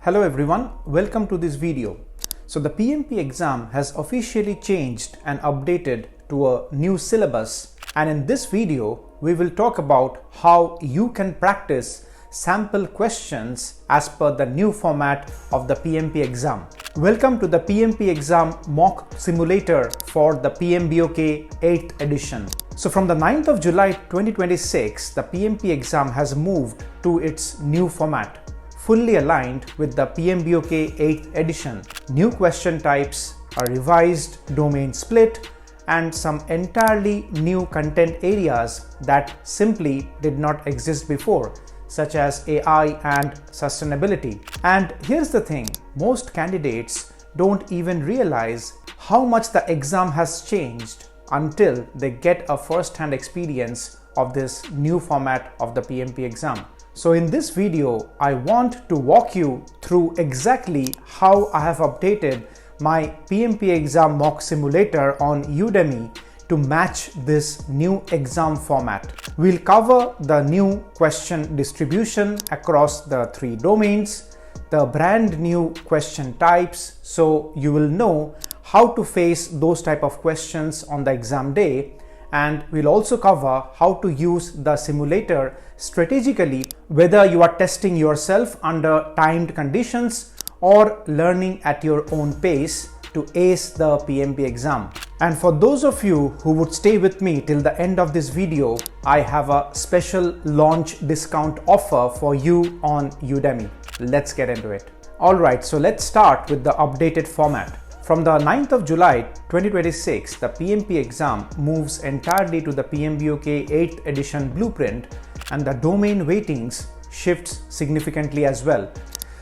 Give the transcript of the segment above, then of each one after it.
Hello everyone, welcome to this video. So the PMP exam has officially changed and updated to a new syllabus, and in this video we will talk about how you can practice sample questions as per the new format of the PMP exam. Welcome to the PMP Exam Mock Simulator for the PMBOK 8th edition. So from the 9th of July 2026, the PMP exam has moved to its new format, fully aligned with the PMBOK 8th edition. New question types, a revised domain split, and some entirely new content areas that simply did not exist before, such as AI and sustainability. And here's the thing, most candidates don't even realize how much the exam has changed until they get a first-hand experience of this new format of the PMP exam. So in this video, I want to walk you through exactly how I have updated my PMP exam mock simulator on Udemy to match this new exam format. We'll cover the new question distribution across the three domains, the brand new question types, so you will know how to face those type of questions on the exam day, and we'll also cover how to use the simulator strategically, whether you are testing yourself under timed conditions or learning at your own pace to ace the PMP exam. And for those of you who would stay with me till the end of this video, I have a special launch discount offer for you on Udemy. Let's get into it. Alright, so let's start with the updated format. From the 9th of July 2026, the PMP exam moves entirely to the PMBOK 8th edition blueprint, and the domain weightings shifts significantly as well.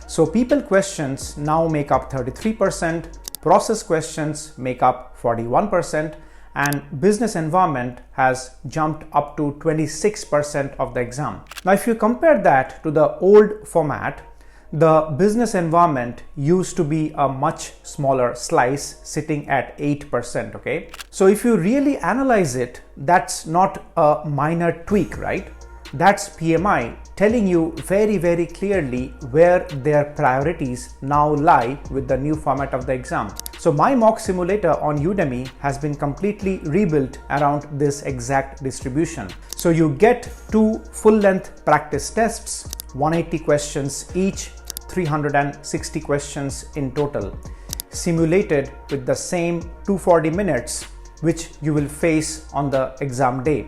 So people questions now make up 33%, process questions make up 41%, and business environment has jumped up to 26% of the exam. Now if you compare that to the old format, the business environment used to be a much smaller slice sitting at 8%, okay? So if you really analyze it, that's not a minor tweak, right? That's PMI telling you very clearly where their priorities now lie with the new format of the exam. So my mock simulator on Udemy has been completely rebuilt around this exact distribution. So you get two full-length practice tests, 180 questions each, 360 questions in total, simulated with the same 240 minutes which you will face on the exam day.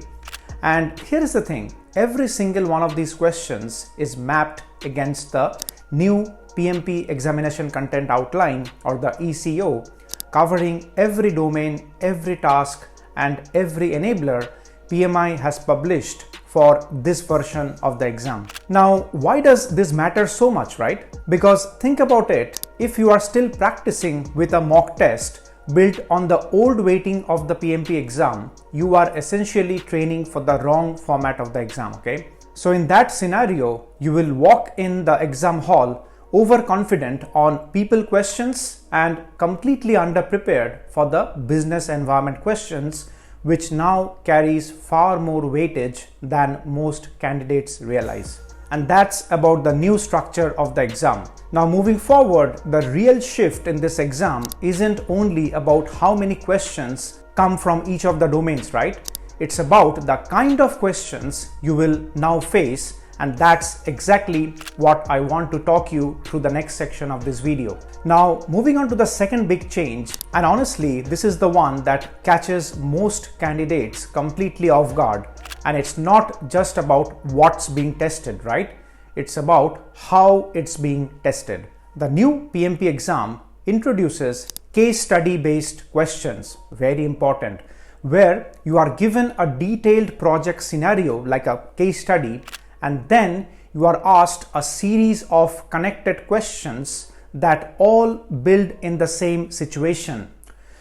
And here is the thing, every single one of these questions is mapped against the new PMP examination content outline, or the ECO, covering every domain, every task, and every enabler PMI has published for this version of the exam. Now, why does this matter so much, right? Because think about it, if you are still practicing with a mock test built on the old weighting of the PMP exam, you are essentially training for the wrong format of the exam, okay? So in that scenario, you will walk in the exam hall overconfident on people questions and completely underprepared for the business environment questions, which now carries far more weightage than most candidates realize. And that's about the new structure of the exam. Now moving forward, the real shift in this exam isn't only about how many questions come from each of the domains, right? It's about the kind of questions you will now face, and that's exactly what I want to talk you through the next section of this video. Now moving on to the second big change, and honestly this is the one that catches most candidates completely off guard, and it's not just about what's being tested, right? It's about how it's being tested. The new PMP exam introduces case study based questions, very important, where you are given a detailed project scenario like a case study, and then you are asked a series of connected questions that all build in the same situation.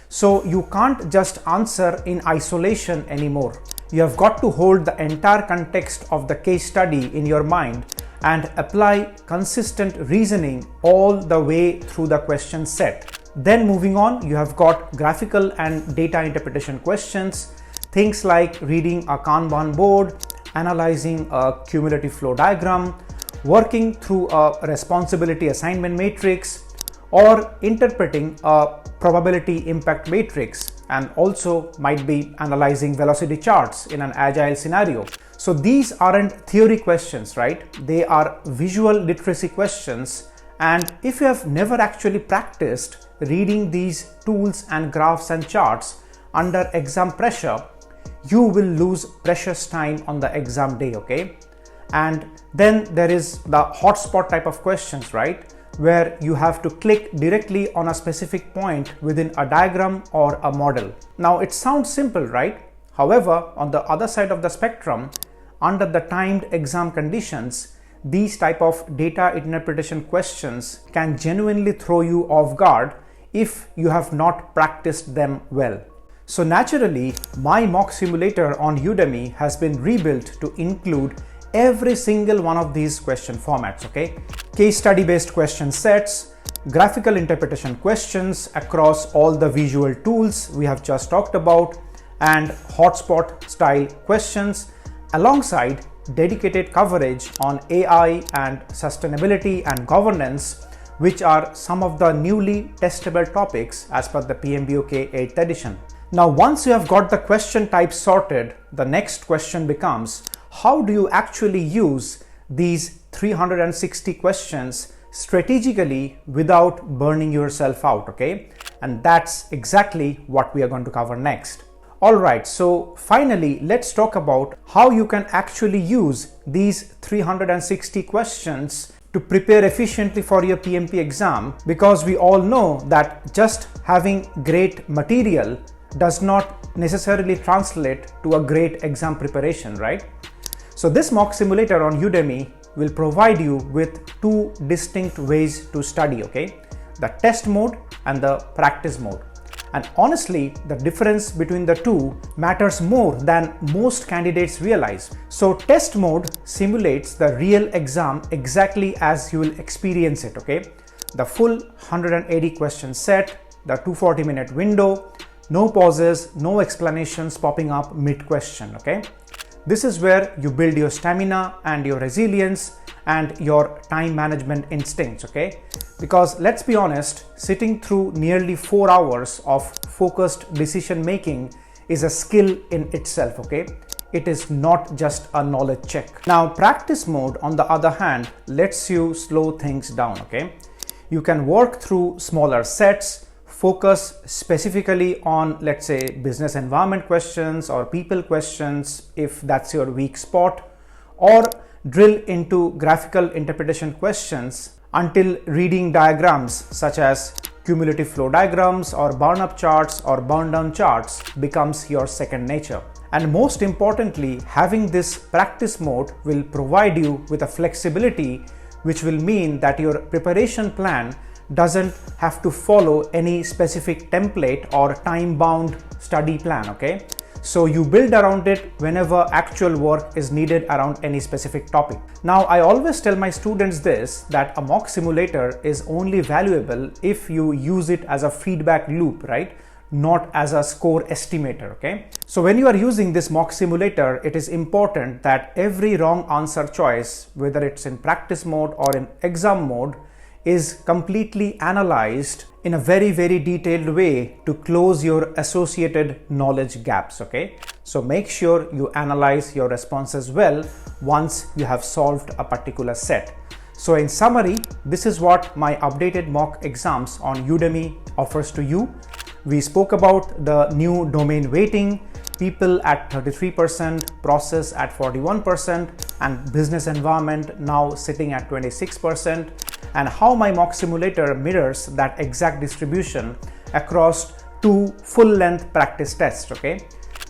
So you can't just answer in isolation anymore. You have got to hold the entire context of the case study in your mind and apply consistent reasoning all the way through the question set. Then moving on, you have got graphical and data interpretation questions, things like reading a Kanban board, analyzing a cumulative flow diagram, working through a responsibility assignment matrix, or interpreting a probability impact matrix, and also might be analyzing velocity charts in an agile scenario. So these aren't theory questions, right? They are visual literacy questions. And if you have never actually practiced reading these tools and graphs and charts under exam pressure, you will lose precious time on the exam day, okay? And then there is the hotspot type of questions, right? Where you have to click directly on a specific point within a diagram or a model. Now it sounds simple, right? However, on the other side of the spectrum, under the timed exam conditions, these type of data interpretation questions can genuinely throw you off guard if you have not practiced them well. So naturally, my mock simulator on Udemy has been rebuilt to include every single one of these question formats, okay? Case study based question sets, graphical interpretation questions across all the visual tools we have just talked about, and hotspot style questions, alongside dedicated coverage on AI and sustainability and governance, which are some of the newly testable topics as per the PMBOK 8th edition. Now, once you have got the question type sorted, the next question becomes, how do you actually use these 360 questions strategically without burning yourself out, okay? And that's exactly what we are going to cover next. Alright, so finally, let's talk about how you can actually use these 360 questions to prepare efficiently for your PMP exam, because we all know that just having great material does not necessarily translate to a great exam preparation, right? So this mock simulator on Udemy will provide you with two distinct ways to study, okay? The test mode and the practice mode. And honestly, the difference between the two matters more than most candidates realize. So test mode simulates the real exam exactly as you will experience it, okay? The full 180 question set, the 240-minute window, no pauses, no explanations popping up mid-question, okay? This is where you build your stamina and your resilience and your time management instincts, okay? Because let's be honest, sitting through nearly 4 hours of focused decision making is a skill in itself, okay? It is not just a knowledge check. Now, practice mode, on the other hand, lets you slow things down, okay? You can work through smaller sets, focus specifically on, let's say, business environment questions or people questions if that's your weak spot, or drill into graphical interpretation questions until reading diagrams such as cumulative flow diagrams or burn up charts or burn down charts becomes your second nature. And most importantly, having this practice mode will provide you with a flexibility which will mean that your preparation plan doesn't have to follow any specific template or time-bound study plan, okay? So you build around it whenever actual work is needed around any specific topic. Now, I always tell my students this, that a mock simulator is only valuable if you use it as a feedback loop, right? Not as a score estimator, okay? So when you are using this mock simulator, it is important that every wrong answer choice, whether it's in practice mode or in exam mode, is completely analyzed in a very, very detailed way to close your associated knowledge gaps, okay? So make sure you analyze your responses well once you have solved a particular set. So in summary, this is what my updated mock exams on Udemy offers to you. We spoke about the new domain weighting, people at 33%, process at 41%, and business environment now sitting at 26%, and how my mock simulator mirrors that exact distribution across two full-length practice tests, okay?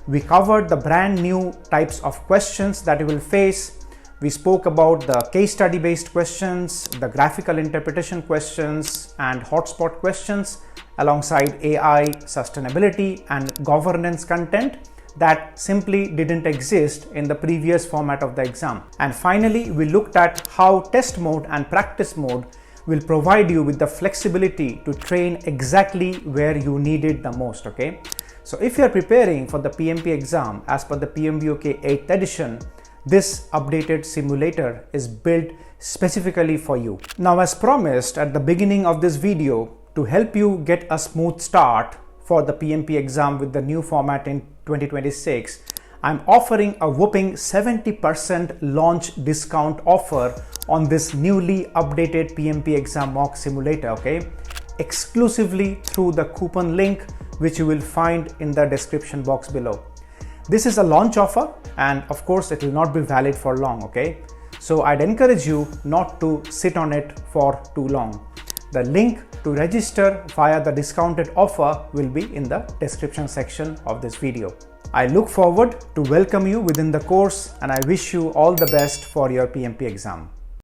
We covered the brand new types of questions that you will face. We spoke about the case study based questions, the graphical interpretation questions, and hotspot questions, alongside AI, sustainability, and governance content that simply didn't exist in the previous format of the exam. And finally, we looked at how test mode and practice mode will provide you with the flexibility to train exactly where you need it the most, okay? So if you are preparing for the PMP exam as per the PMBOK 8th edition, this updated simulator is built specifically for you. Now, as promised at the beginning of this video, to help you get a smooth start for the PMP exam with the new format in 2026, I'm offering a whopping 70% launch discount offer on this newly updated PMP Exam Mock Simulator, okay? Exclusively through the coupon link which you will find in the description box below. This is a launch offer and of course it will not be valid for long, okay? So I'd encourage you not to sit on it for too long. The link to register via the discounted offer will be in the description section of this video. I look forward to welcome you within the course and I wish you all the best for your PMP exam.